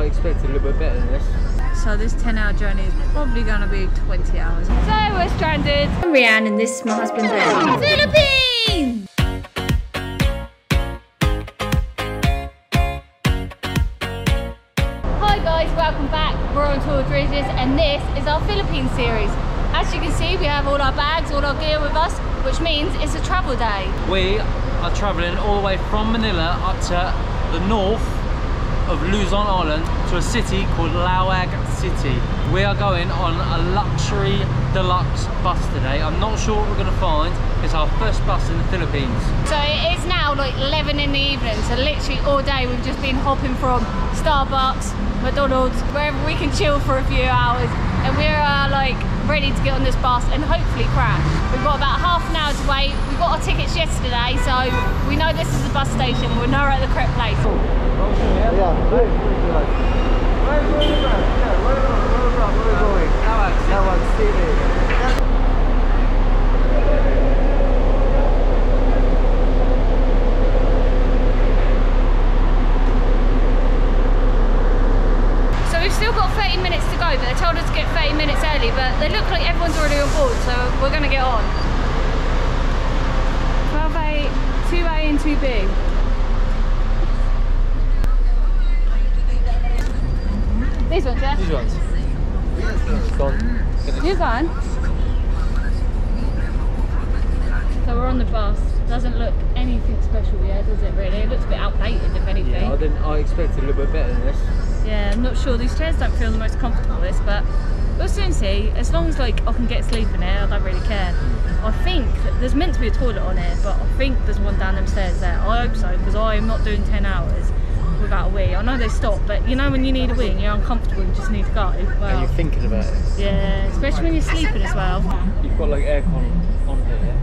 I expected a little bit better than this. So this 10-hour journey is probably going to be 20 hours. So we're stranded. I'm Reanne and this is my husband Ben. Philippines! Hi guys, welcome back. We're on tour Dridgers and this is our Philippines series. As you can see, we have all our bags, all our gear with us, which means it's a travel day. We are travelling all the way from Manila up to the north of Luzon Island to a city called Laoag City. We are going on a luxury deluxe bus today. I'm not sure what we're going to find. It's our first bus in the Philippines. So it's now like 11 in the evening, so literally all day we've just been hopping from Starbucks, McDonald's, wherever we can chill for a few hours, and we're like ready to get on this bus and hopefully crash. We've got about half an hour to wait. We got our tickets yesterday, so we know this is the bus station. We know we're at the correct place. So we've still got 30 minutes to go, but they told us to get 30 minutes early, but they look like everyone's already on board, so we're going to get on. 12A, 2A and 2B. These ones, yeah? These ones. Gone. You're gone. So we're on the bus. Doesn't look anything special yet, does it really? It looks a bit outdated, if anything. Yeah, I expected a little bit better than this. Yeah, I'm not sure. These chairs don't feel the most comfortable, this, but we'll soon see. As long as like I can get sleep in here, I don't really care. I think there's meant to be a toilet on here, but I think there's one down them stairs there. I hope so, because I am not doing 10 hours without a wee. I know they stop, but you know when you need a wee and you're uncomfortable and just need to go. Well, and you're thinking about it. Yeah, especially when you're sleeping as well. You've got like aircon on here.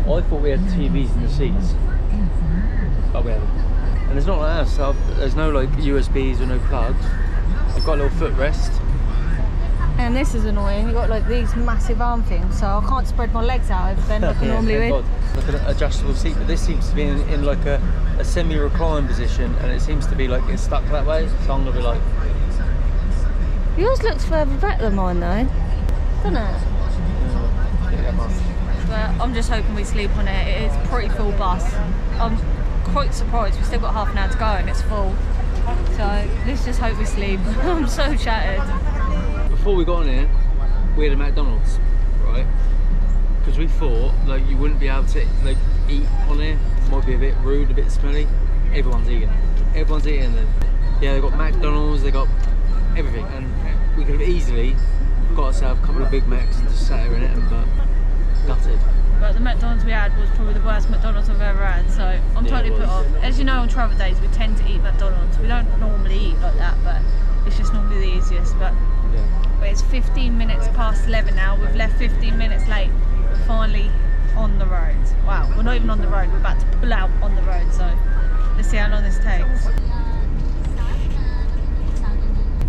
I thought we had TVs in the seats, but we haven't. And it's not like that stuff. There's no like USBs or no plugs. I've got a little footrest. And this is annoying. You've got like these massive arm things, so I can't spread my legs out over them like I normally would. Like an adjustable seat, but this seems to be in like a semi-recline position, and it seems to be like it's stuck that way. So I'm gonna be like. Yours looks further back than mine though, doesn't it? But I'm just hoping we sleep on it. It is a pretty full bus. I'm quite surprised. We've still got half an hour to go and it's full. So let's just hope we sleep. I'm so shattered. Before we got on here, we had a McDonald's, right? Because we thought like you wouldn't be able to like eat on here. It might be a bit rude, a bit smelly. Everyone's eating. Everyone's eating them. Yeah, they got McDonald's, they got everything, and we could have easily got ourselves a couple of Big Macs and just sat here in it, but gutted. But the McDonald's we had was probably the worst McDonald's I've ever had, so I'm totally put off. As you know, on travel days we tend to eat McDonald's. We don't normally eat like that, but it's just normally the easiest. But it's 15 minutes past 11 now. We've left 15 minutes late. We're finally on the road. Wow, we're not even on the road. We're about to pull out on the road, so let's see how long this takes.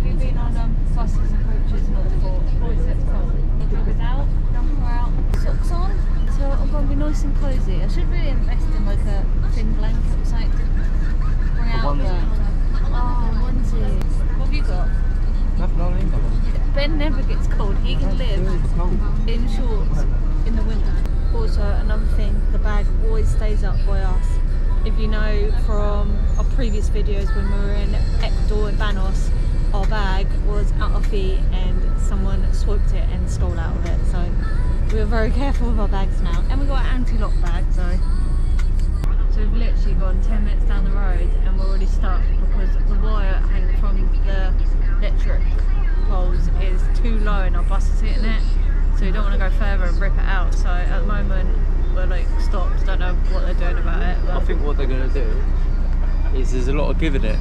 We've been on buses and coaches and all before. Always it's cold. Joggers out, jumper out, socks on. So I'm going to be nice and cosy. I should really invest in like a thin blanket or something to bring out there. Oh, onesie. What have you got? Nothing on either. Ben never gets cold. He can live in shorts in the winter. Also, another thing, the bag always stays up by us. If you know from our previous videos when we were in Ecuador and Banos, our bag was at our feet and someone swiped it and stole out of it. So we're very careful with our bags now. And we've got an anti-lock bag, so we've literally gone 10 minutes down the road and we're already stuck because the wire hanging from the electric poles is too low and our bus is hitting it. So we don't want to go further and rip it out. So at the moment we're like stopped, don't know what they're doing about it. But I think what they're going to do is there's a lot of giving it.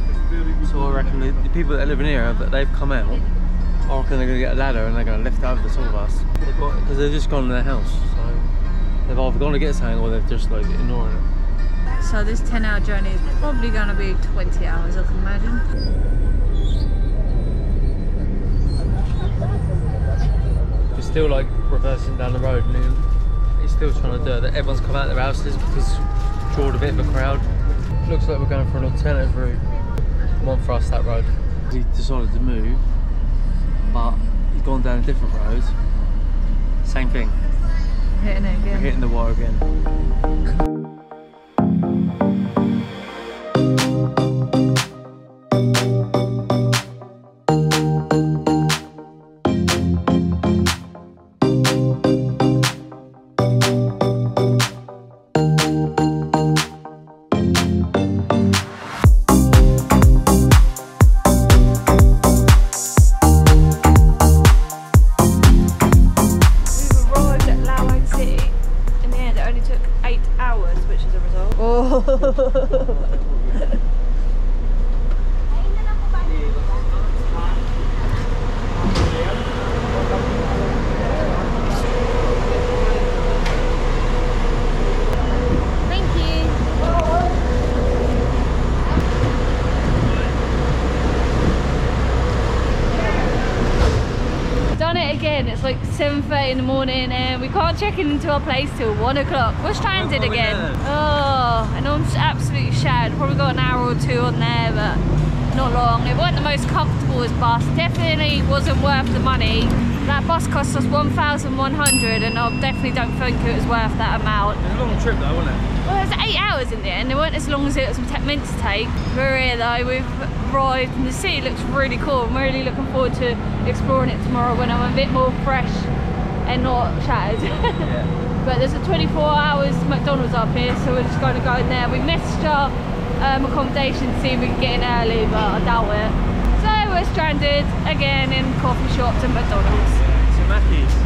So I reckon the people that live in here, that they've come out, I reckon they're going to get a ladder and they're going to lift over the top of us. Because they've just gone in their house. So they've either gone to get something or they've just like ignoring it. So this 10-hour journey is probably going to be 20 hours, I can imagine. We're still like reversing down the road and he's still trying to do it. Everyone's come out of their houses because drawed a bit of a crowd. Looks like we're going for an alternative route. One for us, that road. He decided to move, but he's gone down a different road. Same thing. Hitting it again. We're hitting the wire again. It's like 7:30 in the morning and we can't check in into our place till 1 o'clock. We're stranded again. Oh, and I'm just absolutely shattered. Probably got an hour or two on there, but not long. It wasn't the most comfortable as bus. Definitely wasn't worth the money. That bus cost us 1,100 and I definitely don't think it was worth that amount. It was a long trip though, wasn't it? Well, it was 8 hours in the end. It weren't as long as it was meant to take. We're here though, we've arrived and the city looks really cool. I'm really looking forward to exploring it tomorrow when I'm a bit more fresh and not shattered. Yeah. But there's a 24 hours McDonald's up here, so we're just going to go in there. We messaged our accommodation to see if we can get in early, but I doubt it. So we're stranded again in coffee shops and McDonald's. To Mackey's.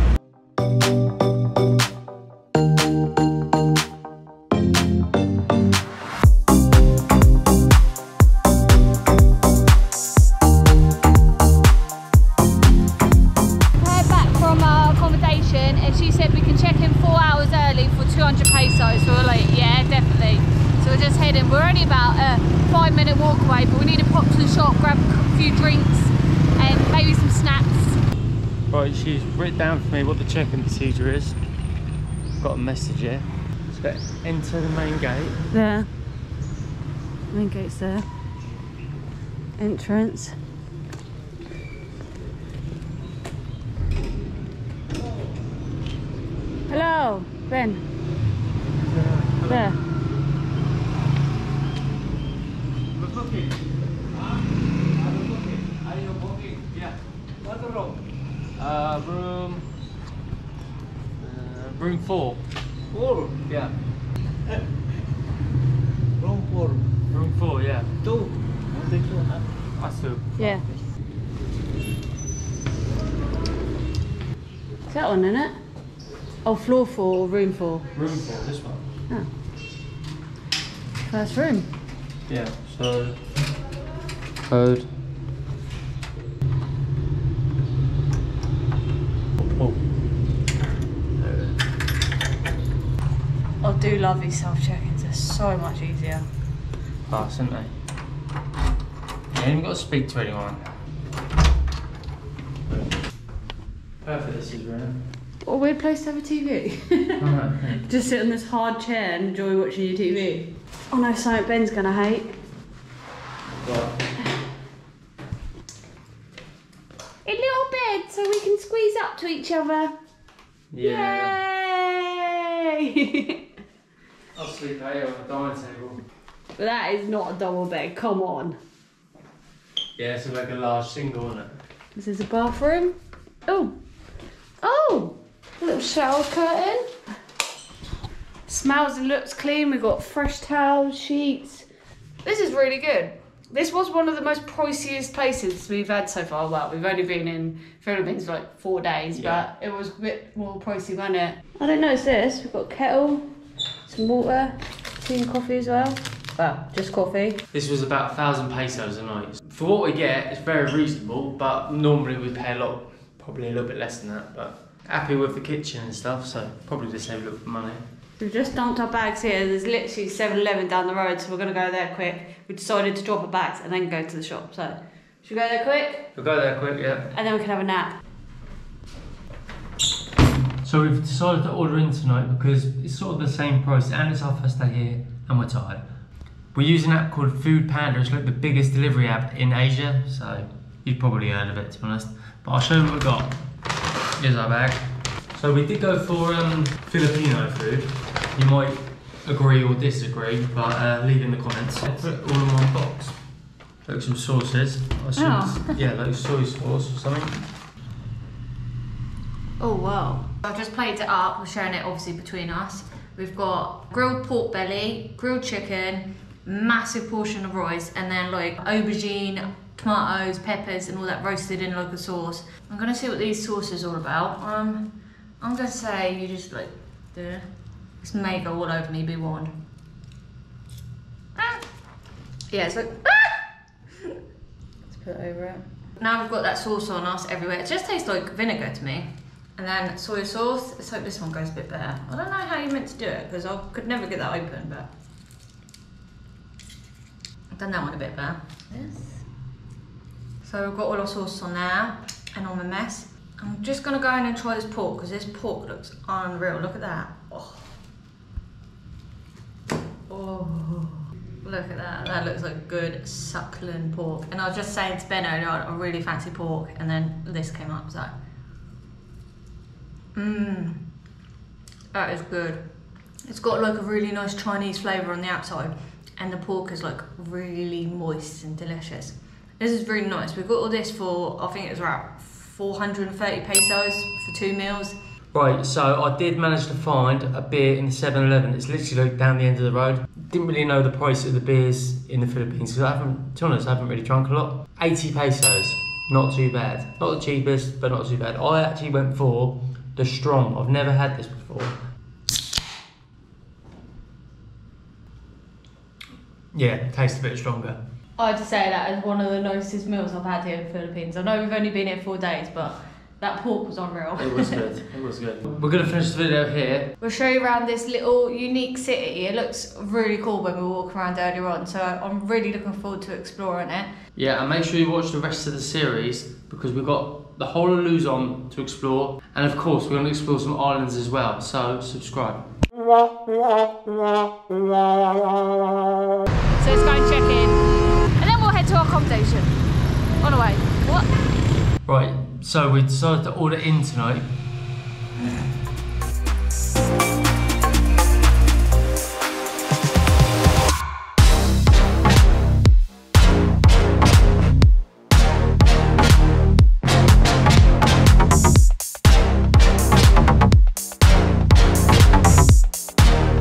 And she said we can check in 4 hours early for 200 pesos. So we're like, yeah, definitely. So we're just heading. We're only about a 5-minute walk away, but we need to pop to the shop, grab a few drinks and maybe some snacks. Right, she's written down for me what the check-in procedure is. Got a message here. So enter the main gate. There. Main gate's there. Entrance. Hello, Ben. Hello. There. We're booking. Are you booking? Yeah. What's the room? Room 4. 4? Yeah. Room 4. Room 4, yeah. 2. That's 2. Yeah. Is that one, isn't it? Oh, floor 4 or room 4? Room 4, this one. Oh. First room. Yeah, so code. Oh. I do love these self-check-ins, they're so much easier. Fast, aren't they? You ain't even got to speak to anyone. Perfect, this is Reanne. What a weird place to have a TV. Just sit on this hard chair and enjoy watching your TV. Oh no, something Ben's gonna hate. What? A little bed so we can squeeze up to each other. Yeah. Yay! I'll sleep here on the dining table. But that is not a double bed, come on. Yeah, it's like a large single, isn't it? This is a bathroom. Oh! Oh! A little shower curtain. Smells and looks clean. We've got fresh towels, sheets. This is really good. This was one of the most priciest places we've had so far. Well, we've only been in Philippines for like 4 days, but it was a bit more pricey, wasn't it? I didn't notice this. We've got a kettle, some water, tea and coffee as well. Well, just coffee. This was about 1,000 pesos a night. For what we get, it's very reasonable, but normally we pay a lot, probably a little bit less than that, but happy with the kitchen and stuff, so probably just save a little bit of money. We've just dumped our bags here. There's literally 7-Eleven down the road, so we're going to go there quick. We decided to drop our bags and then go to the shop. So, should we go there quick? We'll go there quick, yeah. And then we can have a nap. So we've decided to order in tonight because it's sort of the same price and it's our first day here and we're tired. We're using an app called Food Panda. It's like the biggest delivery app in Asia, so you've probably heard of it, to be honest. But I'll show you what we got. Here's our bag. So we did go for Filipino food. You might agree or disagree, but leave in the comments. I'll put it all in one box. Like some sauces. Yeah, like soy sauce or something. Oh wow. I've just plated it up. We're sharing it obviously between us. We've got grilled pork belly, grilled chicken, massive portion of rice, and then like aubergine, tomatoes, peppers, and all that roasted in like a sauce. I'm gonna see what these sauces are all about. I'm gonna say you just like, this may go all over me, be warned. Yeah, it's like, let's put it over it. Now we've got that sauce on us everywhere. It just tastes like vinegar to me. And then soy sauce. Let's hope this one goes a bit better. I don't know how you're meant to do it because I could never get that open, but I've done that one a bit better. Yes. So we've got all our sauce on there and on the mess. I'm just gonna go in and try this pork because this pork looks unreal. Look at that. Oh. Oh. Look at that. That looks like good succulent pork. And I was just saying to Ben earlier, I really fancy pork, and then this came up. So, that is good. It's got like a really nice Chinese flavour on the outside, and the pork is like really moist and delicious. This is really nice. We got all this for, I think it was around 430 pesos for 2 meals. Right, so I did manage to find a beer in the 7-Eleven. It's literally like down the end of the road. Didn't really know the price of the beers in the Philippines because to be honest, I haven't really drunk a lot. 80 pesos, not too bad. Not the cheapest, but not too bad. I actually went for the strong. I've never had this before. Yeah, tastes a bit stronger. I'd say that is one of the nicest meals I've had here in the Philippines. I know we've only been here 4 days, but that pork was unreal. It was good, it was good. We're gonna finish the video here. We'll show you around this little unique city. It looks really cool when we walk around earlier on, so I'm really looking forward to exploring it. Yeah, and make sure you watch the rest of the series because we've got the whole of Luzon to explore. And of course, we're gonna explore some islands as well, so subscribe. So let's go and check in. And then we'll head to our accommodation. On the way. What? Right, so we decided to order in tonight.